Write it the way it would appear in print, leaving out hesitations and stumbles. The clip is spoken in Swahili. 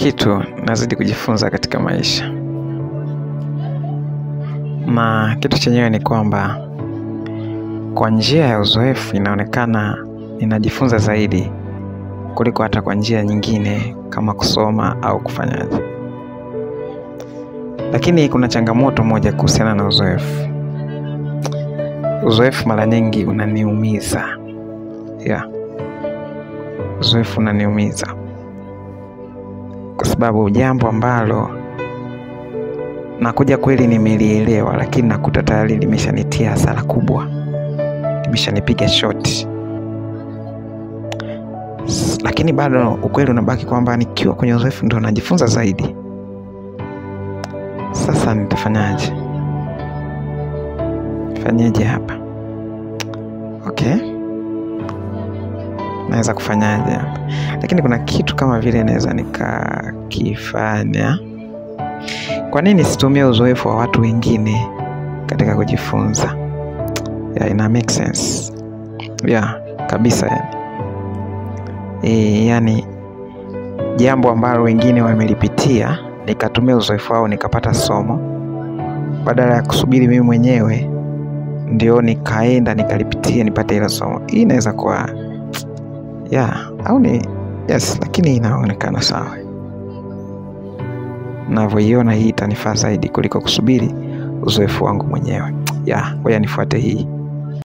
kitu nazidi kujifunza katika maisha, na kitu chenyewe ni kwamba kwa njia ya uzoefu inaonekana ninajifunza zaidi kuliko hata kwa njia nyingine kama kusoma au kufanyaje. Lakini kuna changamoto moja kuhusiana na uzoefu. Uzoefu mara nyingi unaniumiza. Uzoefu unaniumiza kwa sababu jambo ambalo nakuja kweli nimelielewa, lakini nakuta tayari limeshanitia hasara kubwa, limeshanipiga shoti. Lakini bado ukweli unabaki kwamba nikiwa kwenye uzoefu ndio najifunza zaidi. Sasa nitafanyaje? Fanyeje hapa? Okay, naweza kufanyaje hapa? Lakini kuna kitu kama vile naweza nikakifanya. Kwa nini situmie uzoefu wa watu wengine katika kujifunza? Ina make sense. Kabisa yani. Yani jambo ambalo wengine wamelipitia, nikatumia uzoefu wao nikapata somo, badala ya kusubiri mimi mwenyewe ndio nikaenda nikalipitia nipate ile somo. Hii inaweza kuwa au ni yes, lakini inaonekana sawa. Navyoiona hii itanifaa zaidi kuliko kusubiri uzoefu wangu mwenyewe. Ngoja nifuate hii.